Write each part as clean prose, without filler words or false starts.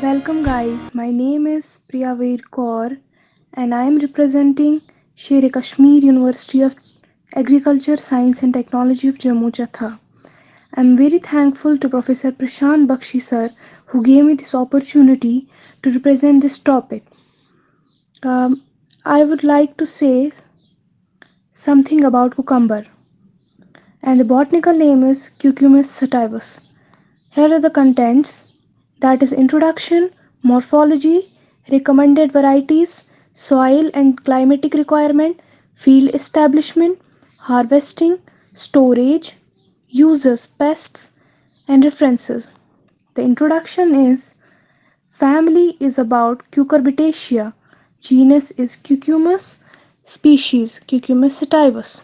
Welcome, guys. My name is Priyaveer Kaur and I am representing Sher Kashmir University of Agriculture, Science and Technology of Jammu Chatha. I am very thankful to Professor Prashant Bakshi sir who gave me this opportunity to represent this topic. Um, I would like to say something about cucumber, and the botanical name is Cucumis sativus. Here are the contents, that is introduction, morphology, recommended varieties, soil and climatic requirement, field establishment, harvesting, storage, uses, pests and references. The introduction is family is about Cucurbitaceae, genus is Cucumis, species Cucumis sativus.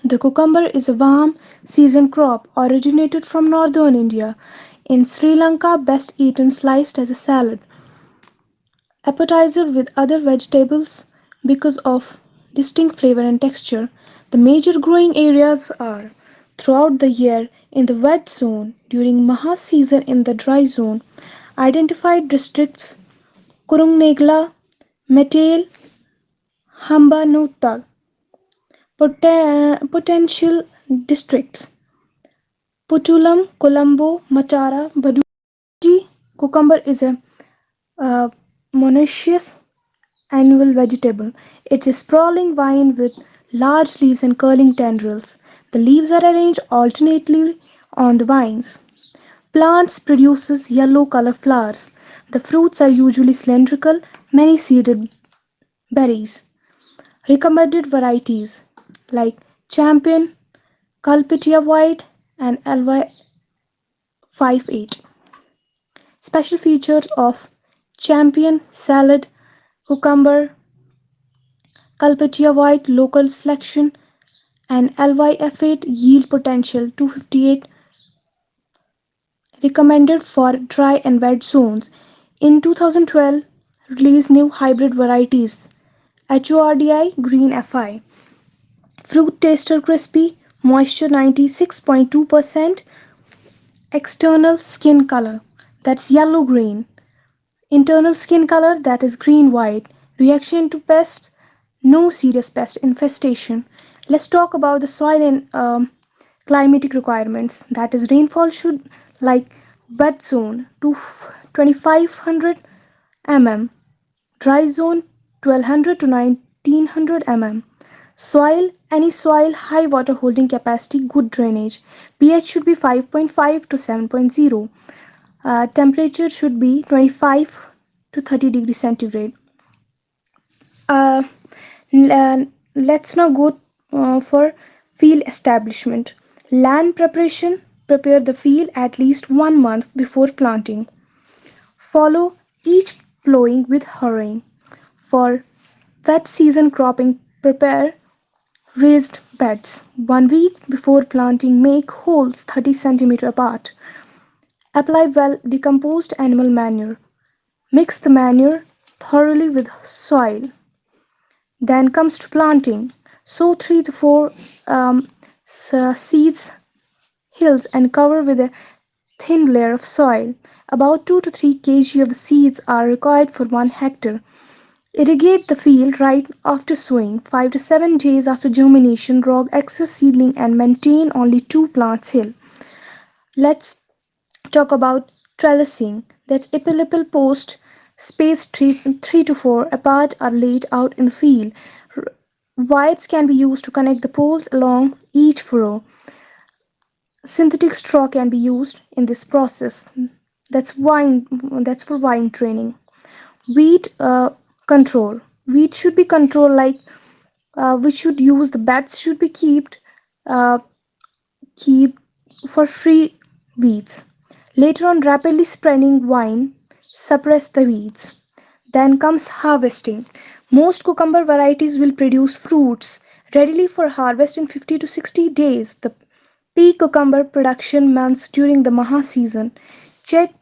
The cucumber is a warm season crop originated from northern India. In Sri Lanka, best eaten sliced as a salad, appetizer with other vegetables because of distinct flavor and texture. The major growing areas are throughout the year in the wet zone, during Maha season in the dry zone. Identified districts Kurunegala, Metal, Hambanuttal. Potential districts Putulam, Colombo, Matara, Baduji. Cucumber is a uh, monoecious annual vegetable. It's a sprawling vine with large leaves and curling tendrils. The leaves are arranged alternately on the vines. Plants produces yellow color flowers. The fruits are usually cylindrical, many seeded berries. Recommended varieties like Champion, Calpitia White, and LY58. Special features of Champion salad, cucumber, Calpitia White local selection, and LYF8 yield potential 258, recommended for dry and wet zones. In 2012, released new hybrid varieties HORDI Green FI. Fruit taster crispy, moisture 96.2%, external skin color that's yellow green, internal skin color that is green white, reaction to pests, no serious pest infestation. Let's talk about the soil and climatic requirements, that is rainfall should like wet zone to 2500 mm, dry zone 1200 to 1900 mm. Soil, any soil, high water holding capacity, good drainage. pH should be 5.5 to 7.0. Temperature should be 25 to 30 degrees centigrade. Uh, let's now go for field establishment. Land preparation, prepare the field at least 1 month before planting. Follow each plowing with harrowing. For wet season cropping, prepare raised beds. 1 week before planting, make holes 30 cm apart. Apply well decomposed animal manure. Mix the manure thoroughly with soil. Then comes to planting. Sow 3 to 4 seeds hills and cover with a thin layer of soil. About 2 to 3 kg of the seeds are required for 1 hectare. Irrigate the field right after sowing. 5 to 7 days after germination, rogue excess seedling and maintain only 2 plants hill. Let's talk about trellising. That's epilipal post spaced 3 to 4 apart are laid out in the field. Wires can be used to connect the poles along each furrow. Synthetic straw can be used in this process. That's for vine training. Weed control. Weed should be controlled like we should use the beds should be uh, keep for free weeds. Later on, rapidly spreading vine suppress the weeds. Then comes harvesting. Most cucumber varieties will produce fruits readily for harvest in 50 to 60 days. The peak cucumber production months during the Maha season. Check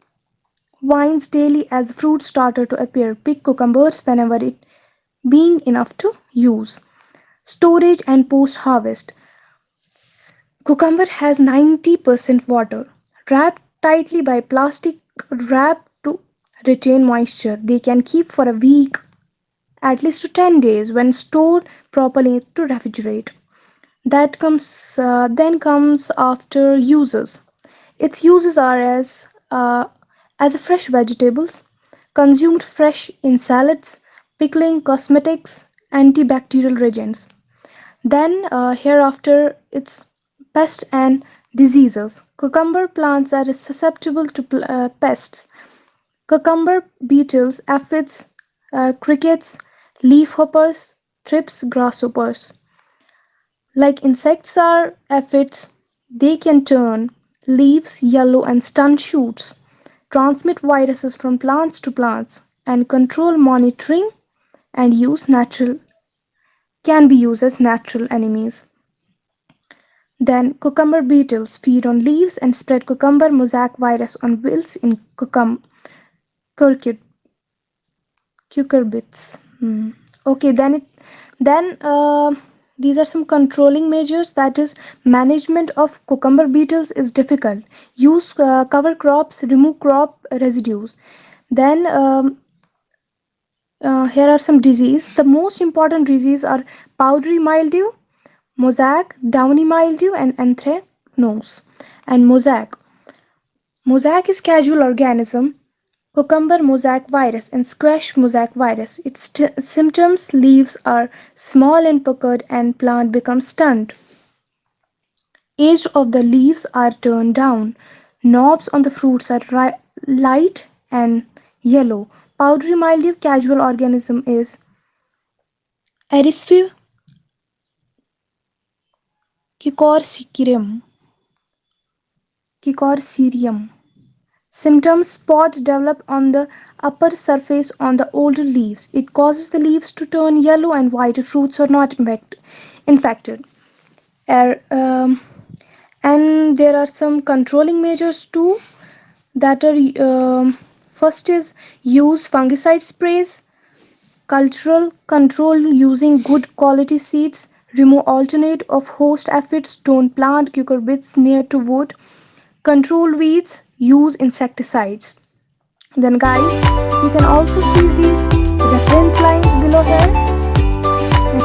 vines daily as the fruit started to appear. Pick cucumbers whenever it being enough to use. Storage and post harvest. Cucumber has 90% water. Wrap tightly by plastic wrap to retain moisture. They can keep for a week, at least to 10 days when stored properly to refrigerate. That comes then comes after uses. Its uses are as a fresh vegetables, consumed fresh in salads, pickling, cosmetics, antibacterial agents. Then hereafter its pests and diseases. Cucumber plants are susceptible to pests. Cucumber beetles, aphids, crickets, leafhoppers, thrips, grasshoppers. Like insects are aphids, they can turn leaves yellow and stun shoots, transmit viruses from plants to plants, and control monitoring and use natural can be used as natural enemies. Then cucumber beetles feed on leaves and spread cucumber mosaic virus on wills in curcu- cucurbits. Okay, then these are some controlling measures. That is, management of cucumber beetles is difficult. Use cover crops, remove crop residues. Then here are some disease. The most important disease are powdery mildew, mosaic, downy mildew, and anthracnose. And mosaic is casual organism, cucumber mosaic virus and squash mosaic virus. Its symptoms: leaves are small and puckered and plant becomes stunned. Edge of the leaves are turned down. Knobs on the fruits are light and yellow. Powdery mildew casual organism is Erisiphe Cichoricium. Cichoricium. Symptoms: spots develop on the upper surface on the older leaves. It causes the leaves to turn yellow and white if fruits are not infected. Er, um, and there are some controlling measures too that are first is use fungicide sprays, cultural control using good quality seeds, remove alternate of host aphids, don't plant cucurbits near to wood, control weeds, use insecticides. Then guys, you can also see these reference lines below here.